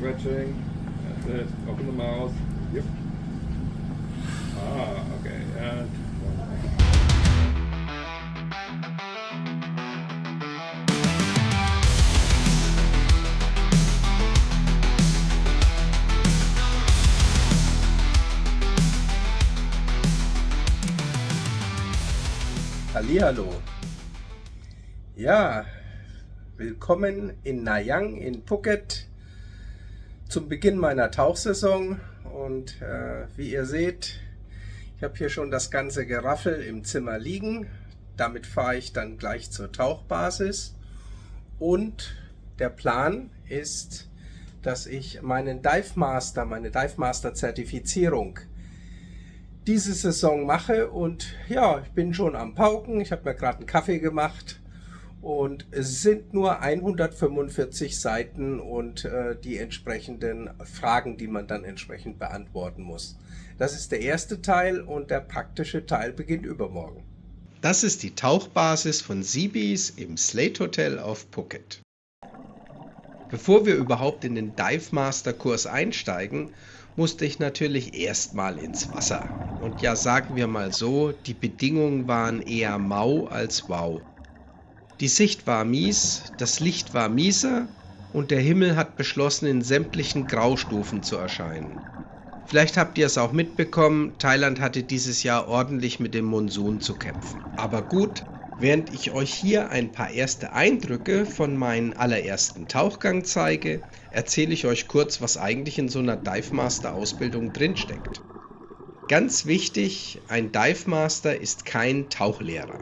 stretching. That's it. Open the mouth. Yep. Okay. And one more. Hallihallo. Ja, willkommen in Nha Yang in Phuket zum Beginn meiner Tauchsaison. Und wie ihr seht, ich habe hier schon das ganze Geraffel im Zimmer liegen. Damit fahre ich dann gleich zur Tauchbasis. Und der Plan ist, dass ich meine Dive Master Zertifizierung diese Saison mache. Und ja, ich bin schon am Pauken. Ich habe mir gerade einen Kaffee gemacht. Und es sind nur 145 Seiten und die entsprechenden Fragen, die man dann entsprechend beantworten muss. Das ist der erste Teil und der praktische Teil beginnt übermorgen. Das ist die Tauchbasis von Seabees im Slate Hotel auf Phuket. Bevor wir überhaupt in den Dive Master Kurs einsteigen, musste ich natürlich erstmal ins Wasser. Und ja, sagen wir mal so, die Bedingungen waren eher mau als wow. Die Sicht war mies, das Licht war mieser und der Himmel hat beschlossen, in sämtlichen Graustufen zu erscheinen. Vielleicht habt ihr es auch mitbekommen, Thailand hatte dieses Jahr ordentlich mit dem Monsun zu kämpfen. Aber gut, während ich euch hier ein paar erste Eindrücke von meinem allerersten Tauchgang zeige, erzähle ich euch kurz, was eigentlich in so einer Dive Master Ausbildung drinsteckt. Ganz wichtig, ein Dive Master ist kein Tauchlehrer.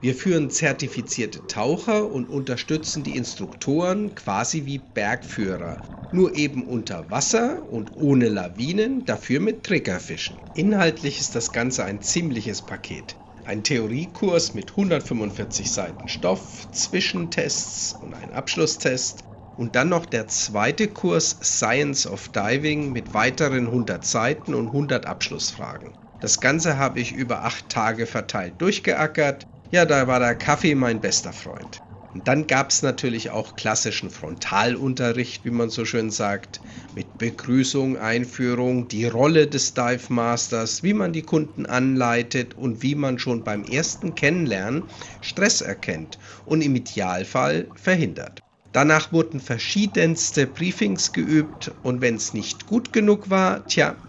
Wir führen zertifizierte Taucher und unterstützen die Instruktoren quasi wie Bergführer, nur eben unter Wasser und ohne Lawinen, dafür mit Triggerfischen. Inhaltlich ist das Ganze ein ziemliches Paket. Ein Theoriekurs mit 145 Seiten Stoff, Zwischentests und ein Abschlusstest und dann noch der zweite Kurs Science of Diving mit weiteren 100 Seiten und 100 Abschlussfragen. Das Ganze habe ich über 8 Tage verteilt durchgeackert. Ja, da war der Kaffee mein bester Freund. Und dann gab es natürlich auch klassischen Frontalunterricht, wie man so schön sagt, mit Begrüßung, Einführung, die Rolle des Dive Masters, wie man die Kunden anleitet und wie man schon beim ersten Kennenlernen Stress erkennt und im Idealfall verhindert. Danach wurden verschiedenste Briefings geübt und wenn es nicht gut genug war,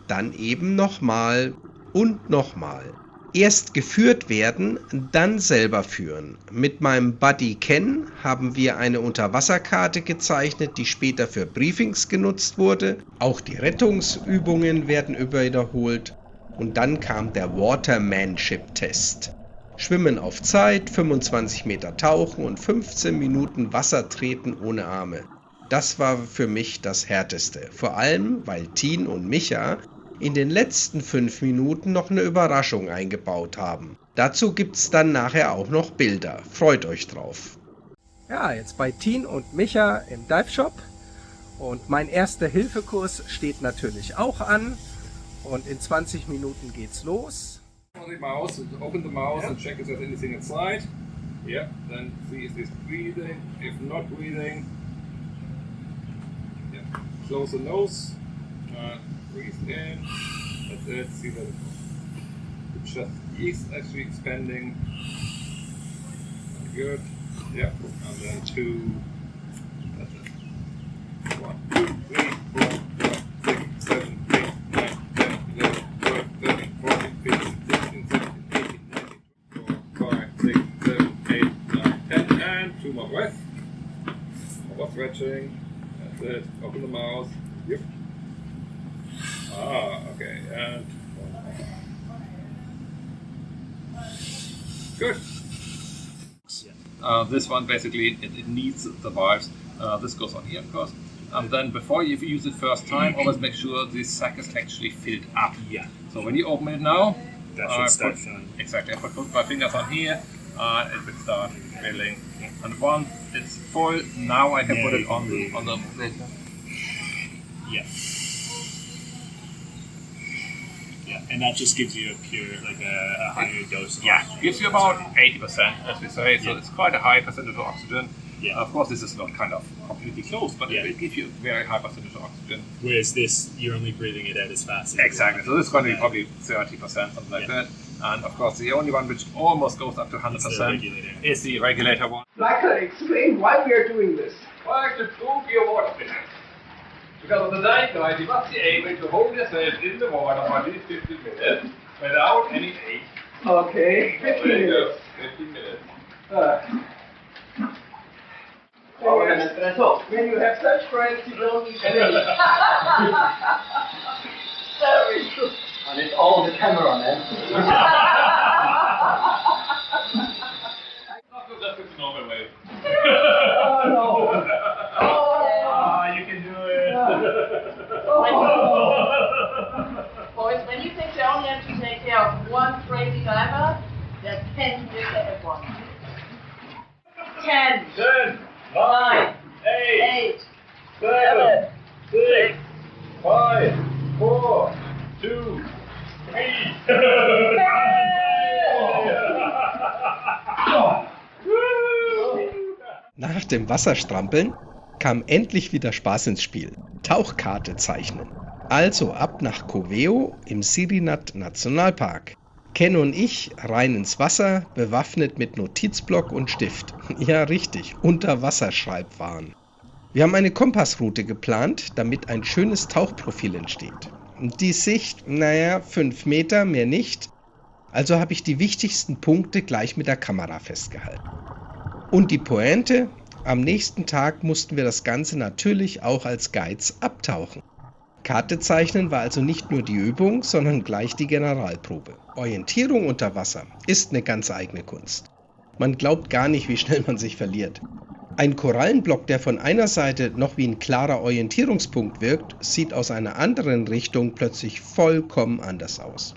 dann eben nochmal und nochmal. Erst geführt werden, dann selber führen. Mit meinem Buddy Ken haben wir eine Unterwasserkarte gezeichnet, die später für Briefings genutzt wurde. Auch die Rettungsübungen werden wiederholt. Und dann kam der Watermanship-Test. Schwimmen auf Zeit, 25 Meter tauchen und 15 Minuten Wasser treten ohne Arme. Das war für mich das Härteste. Vor allem, weil Tien und Micha in den letzten 5 Minuten noch eine Überraschung eingebaut haben. Dazu gibt's dann nachher auch noch Bilder. Freut euch drauf. Ja, jetzt bei Tien und Micha im Dive Shop und mein Erste-Hilfe-Kurs steht natürlich auch an und in 20 Minuten geht's los. Open the mouth and check if there's anything inside. Yeah, then see if it's breathing. If not breathing, yeah. Close the nose. Breathe in. That's it. See that the chest is actually expanding. Good. Yeah. And then 2. That's it. 1, 2, 3, 4, 5, 6, 7, 8, 9, 10, 11, 12, 13, 14, 15, 16, 17, 18, 19, 4, 5, 6, 7, 8, 9, 10, and 2 more breaths. More stretching. That's it. Open the mouth. Yep. Okay, and one more. Good. This one basically it needs the valves. This goes on here, of course. And then before you use it first time, always make sure the sack is actually filled up. Yeah. So when you open it now, that should start filling. Exactly. If I put my fingers on here, it will start filling. And once it's full, now I can put it on the lid. Yeah. Yeah, and that just gives you a pure, like a higher dose of oxygen. Gives you about 80%, as we say, so it's quite a high percentage of oxygen. Yeah. Of course, this is not kind of completely closed, but Yeah. it will give you very high percentage of oxygen. Whereas this, you're only breathing it out as fast as Exactly. So this is going to be Yeah. probably 30%, something like Yeah. that. And of course, the only one which almost goes up to 100% regulator. is the regulator one. Michael, explain why we are doing this. Well, to prove your water fitness. Because on the night guide, you must be able to hold yourself in the water for at least 15 minutes without any aid. Okay, There 15 you go. minutes. 15 minutes. When you have such friends, you don't need any. Very good. And it's all the camera, man. Not just the normal way. Oh no. You can do it. Boys, when you think you only have to take care of one crazy diver, there's 10 to the second one. 10, 10, 9, 8, 8, 7, 6, 5, 4, 2, 3. Nach dem Wasserstrampeln kam endlich wieder Spaß ins Spiel. Tauchkarte zeichnen. Also ab nach Coveo im Sirinat Nationalpark. Ken und ich rein ins Wasser, bewaffnet mit Notizblock und Stift. Ja, richtig, Unterwasserschreibwaren. Wir haben eine Kompassroute geplant, damit ein schönes Tauchprofil entsteht. Die Sicht, 5 Meter, mehr nicht. Also habe ich die wichtigsten Punkte gleich mit der Kamera festgehalten. Und die Pointe, am nächsten Tag mussten wir das Ganze natürlich auch als Guides abtauchen. Karte zeichnen war also nicht nur die Übung, sondern gleich die Generalprobe. Orientierung unter Wasser ist eine ganz eigene Kunst. Man glaubt gar nicht, wie schnell man sich verliert. Ein Korallenblock, der von einer Seite noch wie ein klarer Orientierungspunkt wirkt, sieht aus einer anderen Richtung plötzlich vollkommen anders aus.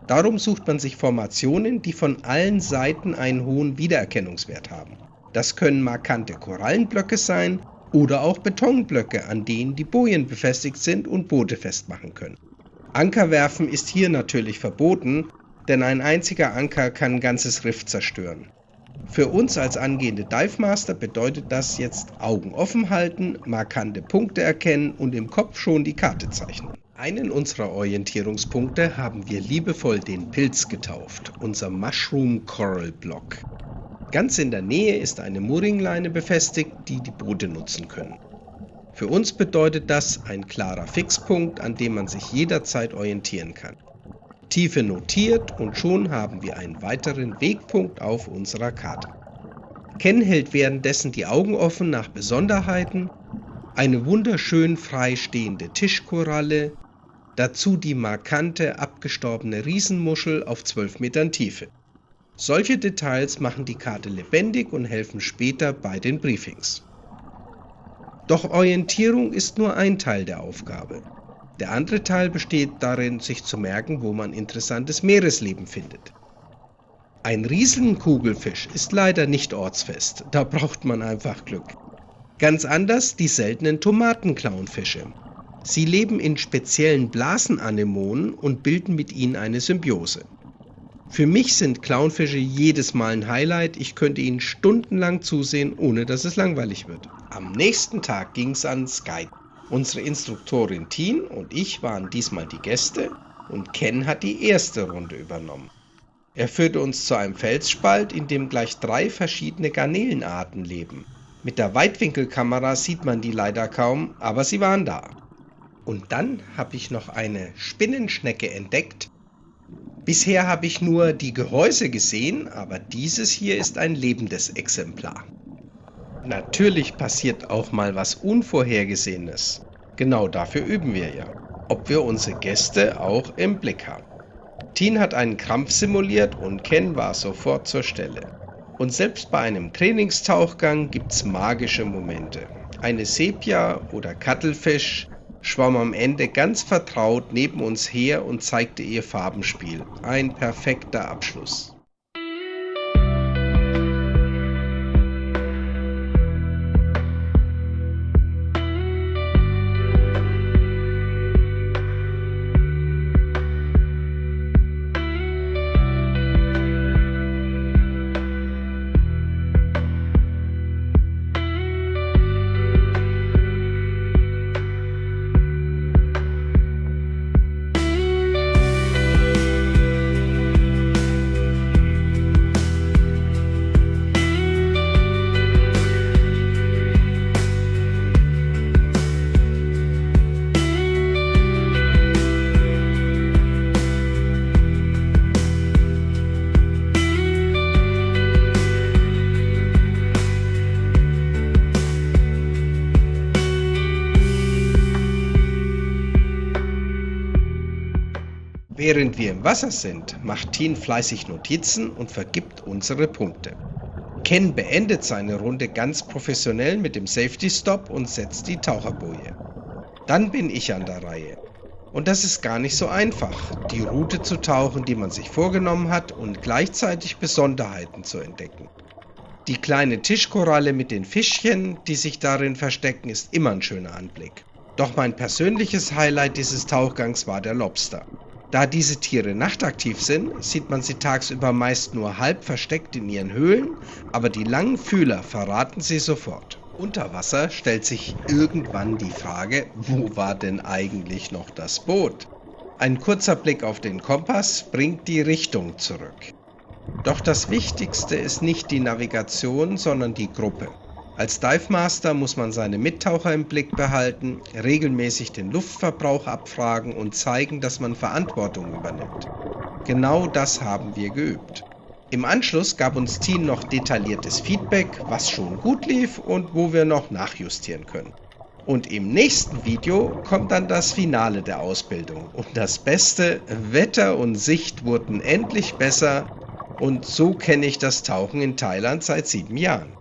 Darum sucht man sich Formationen, die von allen Seiten einen hohen Wiedererkennungswert haben. Das können markante Korallenblöcke sein oder auch Betonblöcke, an denen die Bojen befestigt sind und Boote festmachen können. Ankerwerfen ist hier natürlich verboten, denn ein einziger Anker kann ein ganzes Riff zerstören. Für uns als angehende Dive Master bedeutet das jetzt Augen offen halten, markante Punkte erkennen und im Kopf schon die Karte zeichnen. Einen unserer Orientierungspunkte haben wir liebevoll den Pilz getauft, unser Mushroom Coral Block. Ganz in der Nähe ist eine Mooringleine befestigt, die die Boote nutzen können. Für uns bedeutet das ein klarer Fixpunkt, an dem man sich jederzeit orientieren kann. Tiefe notiert und schon haben wir einen weiteren Wegpunkt auf unserer Karte. Ken hält währenddessen die Augen offen nach Besonderheiten, eine wunderschön freistehende Tischkoralle, dazu die markante abgestorbene Riesenmuschel auf 12 Metern Tiefe. Solche Details machen die Karte lebendig und helfen später bei den Briefings. Doch Orientierung ist nur ein Teil der Aufgabe. Der andere Teil besteht darin, sich zu merken, wo man interessantes Meeresleben findet. Ein Riesenkugelfisch ist leider nicht ortsfest, da braucht man einfach Glück. Ganz anders die seltenen Tomatenclownfische. Sie leben in speziellen Blasenanemonen und bilden mit ihnen eine Symbiose. Für mich sind Clownfische jedes Mal ein Highlight, ich könnte ihnen stundenlang zusehen, ohne dass es langweilig wird. Am nächsten Tag ging es ans Guide. Unsere Instruktorin Tien und ich waren diesmal die Gäste und Ken hat die erste Runde übernommen. Er führte uns zu einem Felsspalt, in dem gleich 3 verschiedene Garnelenarten leben. Mit der Weitwinkelkamera sieht man die leider kaum, aber sie waren da. Und dann habe ich noch eine Spinnenschnecke entdeckt. Bisher habe ich nur die Gehäuse gesehen, aber dieses hier ist ein lebendes Exemplar. Natürlich passiert auch mal was Unvorhergesehenes. Genau dafür üben wir ja. Ob wir unsere Gäste auch im Blick haben. Tien hat einen Krampf simuliert und Ken war sofort zur Stelle. Und selbst bei einem Trainingstauchgang gibt's magische Momente. Eine Sepia oder Cuttlefish schwamm am Ende ganz vertraut neben uns her und zeigte ihr Farbenspiel. Ein perfekter Abschluss. Während wir im Wasser sind, macht Tien fleißig Notizen und vergibt unsere Punkte. Ken beendet seine Runde ganz professionell mit dem Safety Stop und setzt die Taucherboje. Dann bin ich an der Reihe. Und das ist gar nicht so einfach, die Route zu tauchen, die man sich vorgenommen hat, und gleichzeitig Besonderheiten zu entdecken. Die kleine Tischkoralle mit den Fischchen, die sich darin verstecken, ist immer ein schöner Anblick. Doch mein persönliches Highlight dieses Tauchgangs war der Lobster. Da diese Tiere nachtaktiv sind, sieht man sie tagsüber meist nur halb versteckt in ihren Höhlen, aber die langen Fühler verraten sie sofort. Unter Wasser stellt sich irgendwann die Frage, wo war denn eigentlich noch das Boot? Ein kurzer Blick auf den Kompass bringt die Richtung zurück. Doch das Wichtigste ist nicht die Navigation, sondern die Gruppe. Als Dive Master muss man seine Mittaucher im Blick behalten, regelmäßig den Luftverbrauch abfragen und zeigen, dass man Verantwortung übernimmt. Genau das haben wir geübt. Im Anschluss gab uns Tien noch detailliertes Feedback, was schon gut lief und wo wir noch nachjustieren können. Und im nächsten Video kommt dann das Finale der Ausbildung. Und das Beste, Wetter und Sicht wurden endlich besser und so kenne ich das Tauchen in Thailand seit 7 Jahren.